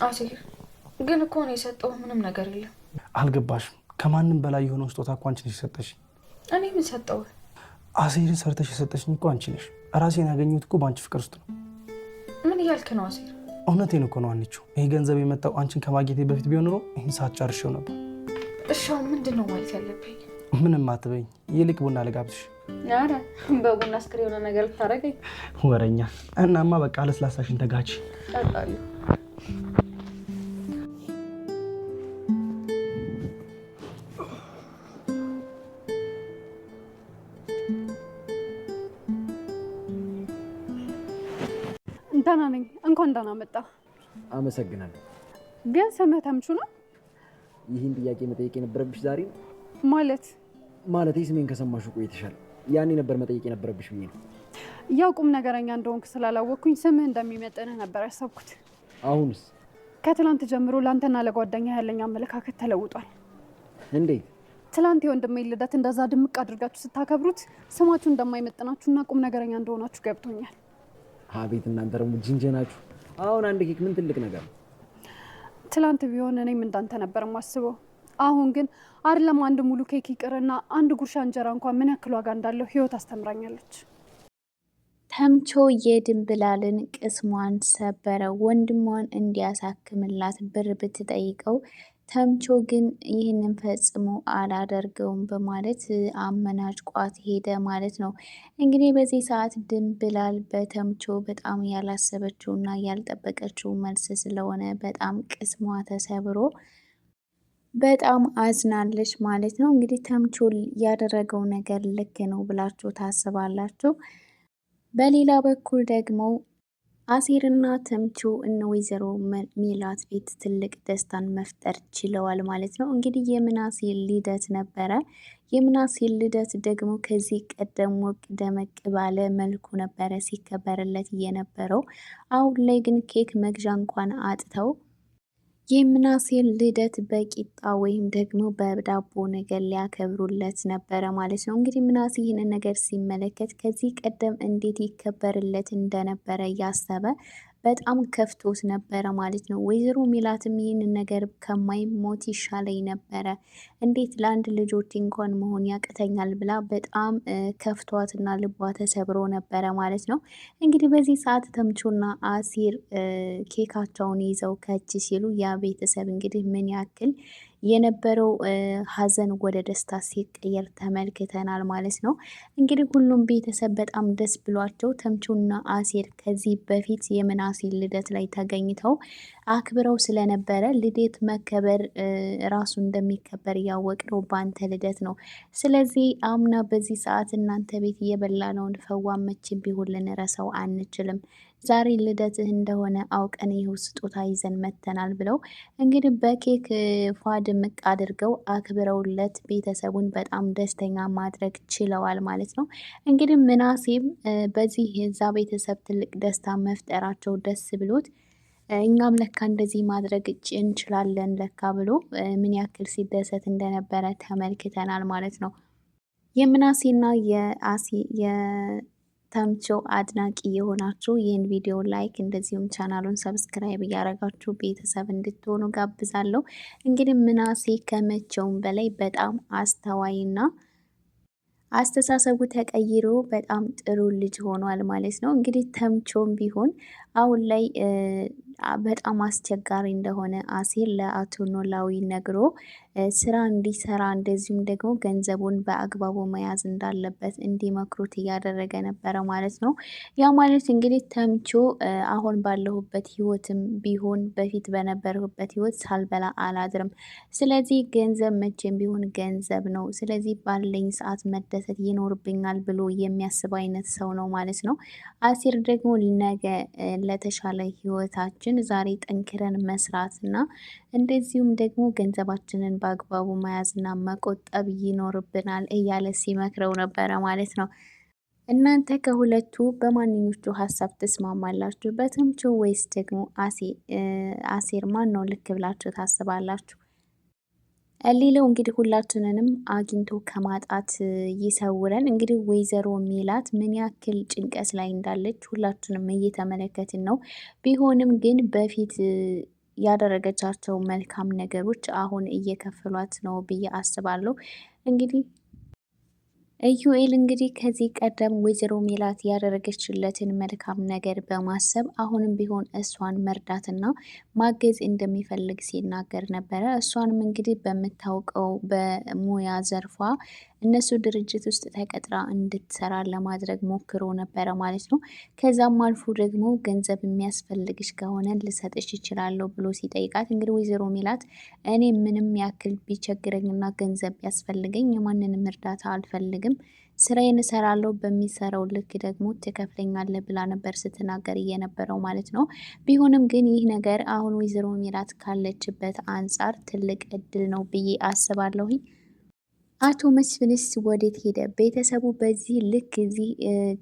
አሴር ግን እኮ ነው የሰጠው ምንም ነገር የለም። አልገባሽም? ከማንም በላይ የሆነው ስጦታ እኮ አንቺ ነሽ የሰጠሽ። እኔ ምን ሰጠው? አሴርን ሰርተሽ የሰጠሽኝ እኮ አንቺ ነሽ። ራሴን ያገኘሁት እኮ በአንቺ ፍቅር ውስጥ ነው። ምን እያልክ ነው አሴር? እውነቴን እኮ ነው አንቺው። ይሄ ገንዘብ የመጣው አንቺን ከማግኘቴ በፊት ቢሆን ኖሮ ይህን ሰዓት ጨርሼው ነበር። እሻው ምንድን ነው ማለት ያለብኝ? ምንም አትበይኝ። ይልቅ ቡና ልጋብዝሽ። ኧረ በቡና አስክር የሆነ ነገር ልታደርገኝ ወረኛ። እናማ በቃ ለስላሳሽን ተጋች። እጠጣለሁ። ደህና ነኝ። እንኳን ደህና መጣ። አመሰግናለሁ። ግን ስምህ ተምቹ ነው? ይህን ጥያቄ መጠየቅ የነበረብሽ ዛሬ ነው? ማለት ስሜን ከሰማሽ ቆይተሻል። ያኔ ነበር መጠየቅ የነበረብሽ ብዬ ነው። ያው ቁም ነገረኛ እንደሆንክ ስላላወቅኩኝ ስምህ እንደሚመጥንህ ነበር ያሰብኩት። አሁንስ? ከትላንት ጀምሮ ለአንተና ለጓደኛ ያለኝ አመለካከት ተለውጧል። እንዴት? ትላንት የወንድሜ ልደት እንደዛ ድምቅ አድርጋችሁ ስታከብሩት ስማችሁ እንደማይመጥናችሁና ቁም ነገረኛ እንደሆናችሁ ገብቶኛል። አቤት እናንተ ደግሞ ጅንጀናችሁ። አሁን አንድ ኬክ ምን ትልቅ ነገር ነው። ትላንት ቢሆን እኔም እንዳንተ ነበር የማስበው። አሁን ግን አይደለም አንድ ሙሉ ኬክ ይቅርና አንድ ጉርሻ እንጀራ እንኳን ምን ያክል ዋጋ እንዳለው ህይወት አስተምራኛለች። ተምቾ የድንብላልን ቅስሟን ሰበረ። ወንድሟን እንዲያሳክምላት ብር ብትጠይቀው ተምቾ ግን ይህንን ፈጽሞ አላደርገውም በማለት አመናጭቋት ሄደ ማለት ነው። እንግዲህ በዚህ ሰዓት ድንብላል በተምቾ በጣም ያላሰበችውና ያልጠበቀችው መልስ ስለሆነ በጣም ቅስሟ ተሰብሮ በጣም አዝናለች ማለት ነው። እንግዲህ ተምቾ ያደረገው ነገር ልክ ነው ብላችሁ ታስባላችሁ? በሌላ በኩል ደግሞ አሴርና ተምቹ እነ ወይዘሮ ሜላት ቤት ትልቅ ደስታን መፍጠር ችለዋል ማለት ነው። እንግዲህ የምናሴ ልደት ነበረ። የምናሴ ልደት ደግሞ ከዚህ ቀደም ሞቅ ደመቅ ባለ መልኩ ነበረ ሲከበርለት የነበረው። አሁን ላይ ግን ኬክ መግዣ እንኳን አጥተው የምናሴን ልደት በቂጣ ወይም ደግሞ በዳቦ ነገር ሊያከብሩለት ነበረ ማለት ነው። እንግዲህ ምናሴ ይህንን ነገር ሲመለከት ከዚህ ቀደም እንዴት ይከበርለት እንደነበረ እያሰበ በጣም ከፍቶት ነበረ ማለት ነው። ወይዘሮ ሜላትም ይህንን ነገር ከማይሞት ይሻለኝ ነበረ፣ እንዴት ለአንድ ልጆች እንኳን መሆን ያቅተኛል ብላ በጣም ከፍቷትና ልቧ ተሰብሮ ነበረ ማለት ነው። እንግዲህ በዚህ ሰዓት ተምቹና አሲር ኬካቸውን ይዘው ከች ሲሉ ያ ቤተሰብ እንግዲህ ምን ያክል የነበረው ሀዘን ወደ ደስታ ሲቀየር ተመልክተናል ማለት ነው። እንግዲህ ሁሉም ቤተሰብ በጣም ደስ ብሏቸው ተምቹና አሴር ከዚህ በፊት የምናሴ ልደት ላይ ተገኝተው አክብረው ስለነበረ ልደት መከበር ራሱ እንደሚከበር እያወቅነው በአንተ ልደት ነው። ስለዚህ አምና በዚህ ሰዓት እናንተ ቤት እየበላነውን ፈዋ መቼም ቢሆን ልንረሳው አንችልም። ዛሬ ልደትህ እንደሆነ አውቀን ይኸው ስጦታ ይዘን መተናል ብለው እንግዲህ በኬክ ፏ ድምቅ አድርገው አክብረውለት ቤተሰቡን በጣም ደስተኛ ማድረግ ችለዋል ማለት ነው። እንግዲህ ምናሴም በዚህ እዛ ቤተሰብ ትልቅ ደስታ መፍጠራቸው ደስ ብሎት እኛም ለካ እንደዚህ ማድረግ እንችላለን ለካ ብሎ ምን ያክል ሲደሰት እንደነበረ ተመልክተናል ማለት ነው። የምናሴና የተምቾ አድናቂ የሆናችሁ ይህን ቪዲዮ ላይክ እንደዚሁም ቻናሉን ሰብስክራይብ እያደረጋችሁ ቤተሰብ እንድትሆኑ ጋብዛለሁ። እንግዲህ ምናሴ ከመቼውም በላይ በጣም አስተዋይና አስተሳሰቡ ተቀይሮ በጣም ጥሩ ልጅ ሆኗል ማለት ነው። እንግዲህ ተምቾም ቢሆን አሁን ላይ በጣም አስቸጋሪ እንደሆነ አሴር ለአቶ ኖላዊ ነግሮ ስራ እንዲሰራ እንደዚሁም ደግሞ ገንዘቡን በአግባቡ መያዝ እንዳለበት እንዲመክሩት እያደረገ ነበረ ማለት ነው። ያ ማለት እንግዲህ ተምቾ አሁን ባለሁበት ህይወትም ቢሆን በፊት በነበርሁበት ህይወት ሳልበላ አላድርም፣ ስለዚህ ገንዘብ መቼም ቢሆን ገንዘብ ነው፣ ስለዚህ ባለኝ ሰዓት መደሰት ይኖርብኛል ብሎ የሚያስብ አይነት ሰው ነው ማለት ነው። አሴር ደግሞ ነገ ለተሻለ ህይወታችን ዛሬ ጠንክረን መስራትና እንደዚሁም ደግሞ ገንዘባችንን በአግባቡ መያዝና መቆጠብ ይኖርብናል እያለ ሲመክረው ነበረ ማለት ነው። እናንተ ከሁለቱ በማንኞቹ ሀሳብ ትስማማላችሁ? በተምቹ ወይስ ደግሞ አሴር ማን ነው ልክ ብላችሁ ታስባላችሁ? ሌላው እንግዲህ ሁላችንንም አግኝቶ ከማጣት ይሰውረን። እንግዲህ ወይዘሮ ሜላት ምን ያክል ጭንቀት ላይ እንዳለች ሁላችንም እየተመለከትን ነው። ቢሆንም ግን በፊት ያደረገቻቸው መልካም ነገሮች አሁን እየከፈሏት ነው ብዬ አስባለሁ። እንግዲህ ኢዩኤል እንግዲህ ከዚህ ቀደም ወይዘሮ ሜላት ያደረገችለትን መልካም ነገር በማሰብ አሁንም ቢሆን እሷን መርዳትና ማገዝ እንደሚፈልግ ሲናገር ነበረ። እሷንም እንግዲህ በምታውቀው በሙያ ዘርፏ እነሱ ድርጅት ውስጥ ተቀጥራ እንድትሰራ ለማድረግ ሞክሮ ነበረ ማለት ነው። ከዛም አልፎ ደግሞ ገንዘብ የሚያስፈልግሽ ከሆነ ልሰጥሽ ይችላለሁ ብሎ ሲጠይቃት እንግዲህ ወይዘሮ ሜላት እኔ ምንም ያክል ቢቸግረኝና ገንዘብ ቢያስፈልገኝ የማንንም እርዳታ አልፈልግም፣ ስራዬን እሰራለሁ፣ በሚሰራው ልክ ደግሞ ትከፍለኛለህ ብላ ነበር ስትናገር እየነበረው ማለት ነው። ቢሆንም ግን ይህ ነገር አሁን ወይዘሮ ሜላት ካለችበት አንጻር ትልቅ እድል ነው ብዬ አስባለሁኝ። አቶ መስፍንስ ወዴት ሄደ? ቤተሰቡ በዚህ ልክ እዚህ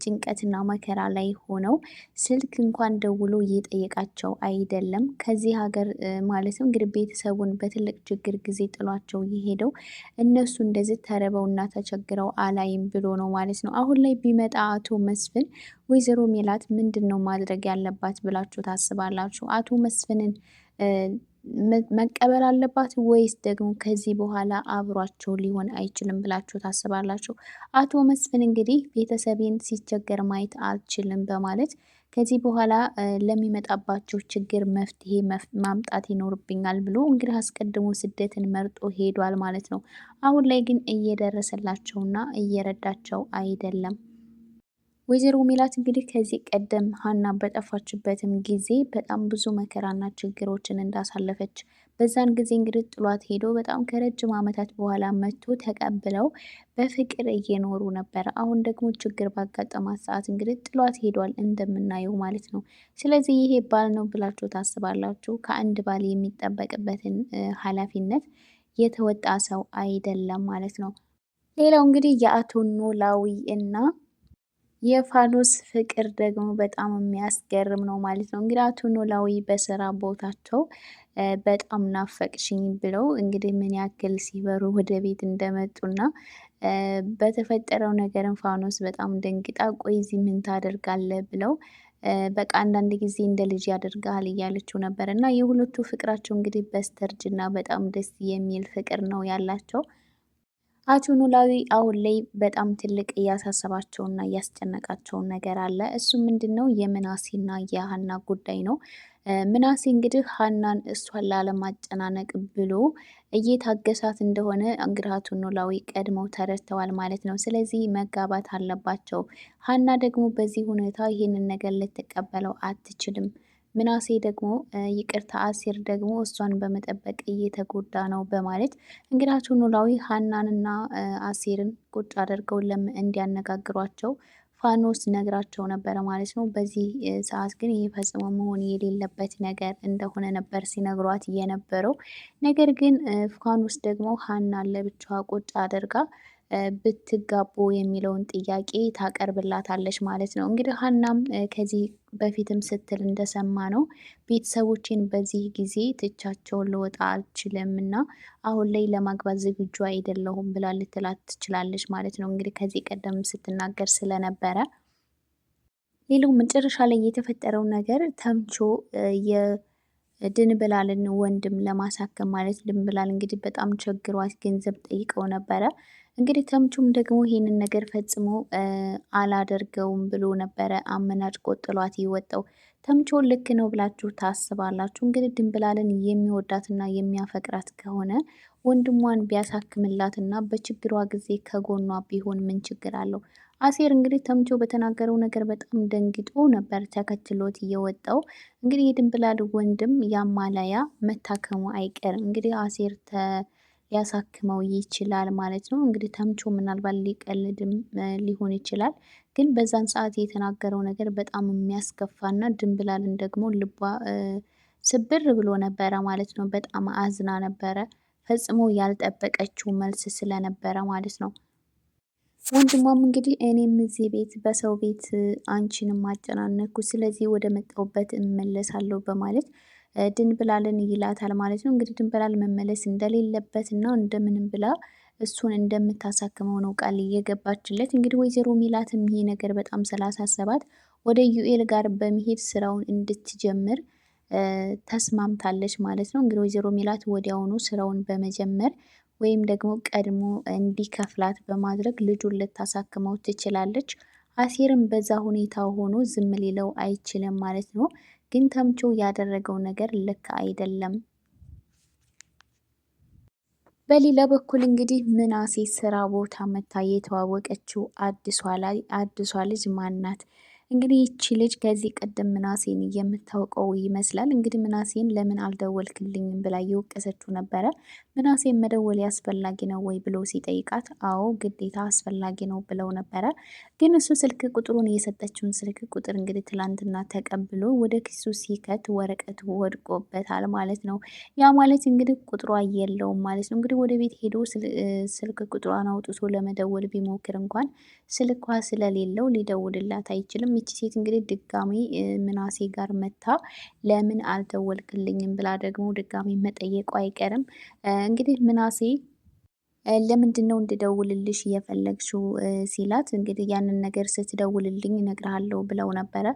ጭንቀትና መከራ ላይ ሆነው ስልክ እንኳን ደውሎ እየጠየቃቸው አይደለም። ከዚህ ሀገር ማለት ነው እንግዲህ ቤተሰቡን በትልቅ ችግር ጊዜ ጥሏቸው የሄደው እነሱ እንደዚህ ተርበውና ተቸግረው አላይም ብሎ ነው ማለት ነው። አሁን ላይ ቢመጣ አቶ መስፍን ወይዘሮ ሜላት ምንድን ነው ማድረግ ያለባት ብላችሁ ታስባላችሁ? አቶ መስፍንን መቀበል አለባት ወይስ ደግሞ ከዚህ በኋላ አብሯቸው ሊሆን አይችልም ብላችሁ ታስባላችሁ? አቶ መስፍን እንግዲህ ቤተሰቤን ሲቸገር ማየት አልችልም በማለት ከዚህ በኋላ ለሚመጣባቸው ችግር መፍትሄ ማምጣት ይኖርብኛል ብሎ እንግዲህ አስቀድሞ ስደትን መርጦ ሄዷል ማለት ነው። አሁን ላይ ግን እየደረሰላቸውና እየረዳቸው አይደለም። ወይዘሮ ሜላት እንግዲህ ከዚህ ቀደም ሀና በጠፋችበትም ጊዜ በጣም ብዙ መከራና ችግሮችን እንዳሳለፈች በዛን ጊዜ እንግዲህ ጥሏት ሄዶ በጣም ከረጅም ዓመታት በኋላ መጥቶ ተቀብለው በፍቅር እየኖሩ ነበር። አሁን ደግሞ ችግር ባጋጠማት ሰዓት እንግዲህ ጥሏት ሄዷል እንደምናየው ማለት ነው። ስለዚህ ይሄ ባል ነው ብላችሁ ታስባላችሁ? ከአንድ ባል የሚጠበቅበትን ኃላፊነት የተወጣ ሰው አይደለም ማለት ነው። ሌላው እንግዲህ የአቶ ኖላዊ እና የፋኖስ ፍቅር ደግሞ በጣም የሚያስገርም ነው ማለት ነው። እንግዲህ አቶ ኖላዊ በስራ ቦታቸው በጣም ናፈቅሽኝ ብለው እንግዲህ ምን ያክል ሲበሩ ወደ ቤት እንደመጡና በተፈጠረው ነገርን ፋኖስ በጣም ደንግጣ ቆይ እዚህ ምን ታደርጋለህ ብለው በቃ አንዳንድ ጊዜ እንደ ልጅ ያደርጋል እያለችው ነበር። እና የሁለቱ ፍቅራቸው እንግዲህ በስተርጅና በጣም ደስ የሚል ፍቅር ነው ያላቸው። አቶ ኖላዊ አሁን ላይ በጣም ትልቅ እያሳሰባቸውና እያስጨነቃቸውን ነገር አለ። እሱ ምንድን ነው? የምናሴና የሀና ጉዳይ ነው። ምናሴ እንግዲህ ሀናን እሷን ላለማጨናነቅ ብሎ እየታገሳት እንደሆነ እንግዲህ አቶ ኖላዊ ቀድመው ተረድተዋል ማለት ነው። ስለዚህ መጋባት አለባቸው። ሀና ደግሞ በዚህ ሁኔታ ይህንን ነገር ልትቀበለው አትችልም። ምናሴ ደግሞ ይቅርታ አሴር ደግሞ እሷን በመጠበቅ እየተጎዳ ነው በማለት እንግዲህ አቶ ኖላዊ ሀናንና አሴርን ቁጭ አድርገው እንዲያነጋግሯቸው ፋኖስ ነግራቸው ነበረ ማለት ነው። በዚህ ሰዓት ግን ይህ ፈጽሞ መሆን የሌለበት ነገር እንደሆነ ነበር ሲነግሯት የነበረው። ነገር ግን ፋኖስ ደግሞ ሀናን ለብቻዋ ቁጭ አድርጋ ብትጋቡ የሚለውን ጥያቄ ታቀርብላታለች ማለት ነው። እንግዲህ ሀናም ከዚህ በፊትም ስትል እንደሰማ ነው ቤተሰቦቼን በዚህ ጊዜ ትቻቸውን ልወጣ አልችልም እና አሁን ላይ ለማግባት ዝግጁ አይደለሁም ብላ ልትላት ትችላለች ማለት ነው። እንግዲህ ከዚህ ቀደም ስትናገር ስለነበረ ሌላው መጨረሻ ላይ የተፈጠረው ነገር ተምቾ የድንብላልን ወንድም ለማሳከም ማለት ድንብላል እንግዲህ በጣም ቸግሯት ገንዘብ ጠይቀው ነበረ። እንግዲህ ተምቹም ደግሞ ይሄንን ነገር ፈጽሞ አላደርገውም ብሎ ነበረ አመናጭቆ ጥሏት የወጣው። ተምቾ ልክ ነው ብላችሁ ታስባላችሁ? እንግዲህ ድንብላልን የሚወዳትና የሚያፈቅራት ከሆነ ወንድሟን ቢያሳክምላትና በችግሯ ጊዜ ከጎኗ ቢሆን ምን ችግር አለው? አሴር እንግዲህ ተምቾ በተናገረው ነገር በጣም ደንግጦ ነበር ተከትሎት እየወጣው። እንግዲህ የድንብላል ወንድም ያማላያ መታከሙ አይቀርም። እንግዲህ አሴር ሊያሳክመው ይችላል ማለት ነው። እንግዲህ ተምቾ ምናልባት ሊቀልድም ሊሆን ይችላል። ግን በዛን ሰዓት የተናገረው ነገር በጣም የሚያስከፋና ድንብላልን ደግሞ ልቧ ስብር ብሎ ነበረ ማለት ነው። በጣም አዝና ነበረ። ፈጽሞ ያልጠበቀችው መልስ ስለነበረ ማለት ነው። ወንድሟም እንግዲህ እኔም እዚህ ቤት በሰው ቤት አንቺንም አጨናነኩ፣ ስለዚህ ወደ መጣሁበት እመለሳለሁ በማለት ድንብላልን ይላታል ማለት ነው። እንግዲህ ድንብላል መመለስ እንደሌለበት እና እንደምንም ብላ እሱን እንደምታሳክመው ነው ቃል እየገባችለት። እንግዲህ ወይዘሮ ሜላትም ይሄ ነገር በጣም ስላሳሰባት ወደ ዩኤል ጋር በመሄድ ስራውን እንድትጀምር ተስማምታለች ማለት ነው። እንግዲህ ወይዘሮ ሜላት ወዲያውኑ ስራውን በመጀመር ወይም ደግሞ ቀድሞ እንዲከፍላት በማድረግ ልጁን ልታሳክመው ትችላለች። አሴርም በዛ ሁኔታ ሆኖ ዝም ሊለው አይችልም ማለት ነው። ግን ተምቾ ያደረገው ነገር ልክ አይደለም። በሌላ በኩል እንግዲህ ምናሴ ስራ ቦታ መታ የተዋወቀችው አዲሷ ልጅ ማናት? እንግዲህ ይቺ ልጅ ከዚህ ቀደም ምናሴን የምታውቀው ይመስላል። እንግዲህ ምናሴን ለምን አልደወልክልኝም ብላ እየወቀሰችው ነበረ። ምናሴን መደወል አስፈላጊ ነው ወይ ብሎ ሲጠይቃት አዎ ግዴታ አስፈላጊ ነው ብለው ነበረ። ግን እሱ ስልክ ቁጥሩን የሰጠችውን ስልክ ቁጥር እንግዲህ ትላንትና ተቀብሎ ወደ ኪሱ ሲከት ወረቀቱ ወድቆበታል ማለት ነው። ያ ማለት እንግዲህ ቁጥሯ የለውም ማለት ነው። እንግዲህ ወደ ቤት ሄዶ ስልክ ቁጥሯን አውጥቶ ለመደወል ቢሞክር እንኳን ስልኳ ስለሌለው ሊደውልላት አይችልም። ይቺ ሴት እንግዲህ ድጋሚ ምናሴ ጋር መታ ለምን አልደወልክልኝም ብላ ደግሞ ድጋሚ መጠየቁ አይቀርም። እንግዲህ ምናሴ ለምንድን ነው እንድደውልልሽ እየፈለግሽው ሲላት እንግዲህ ያንን ነገር ስትደውልልኝ እነግርሃለሁ ብለው ነበረ።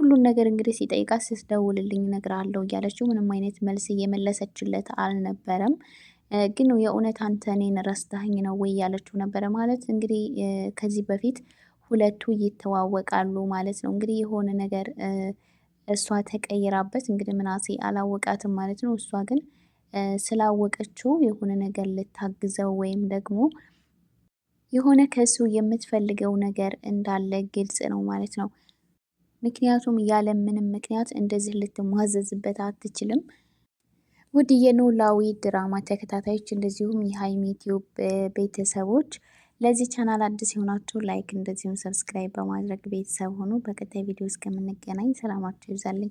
ሁሉን ነገር እንግዲህ ሲጠይቃት ስትደውልልኝ እነግርሃለሁ እያለችው ምንም አይነት መልስ እየመለሰችለት አልነበረም። ግን የእውነት አንተ እኔን ረስተኸኝ ነው ወይ ያለችው ነበረ። ማለት እንግዲህ ከዚህ በፊት ሁለቱ ይተዋወቃሉ ማለት ነው። እንግዲህ የሆነ ነገር እሷ ተቀይራበት እንግዲህ ምናሴ አላወቃትም ማለት ነው። እሷ ግን ስላወቀችው የሆነ ነገር ልታግዘው ወይም ደግሞ የሆነ ከሱ የምትፈልገው ነገር እንዳለ ግልጽ ነው ማለት ነው። ምክንያቱም ያለ ምንም ምክንያት እንደዚህ ልትሟዘዝበት አትችልም። ውድ የኖላዊ ድራማ ተከታታዮች እንደዚሁም የሀይሚ ቲዩብ ቤተሰቦች ለዚህ ቻናል አዲስ የሆናችሁ ላይክ እንደዚሁም ሰብስክራይብ በማድረግ ቤተሰብ ሆኑ። በቀጣይ ቪዲዮ እስከምንገናኝ ሰላማችሁ ይብዛልኝ።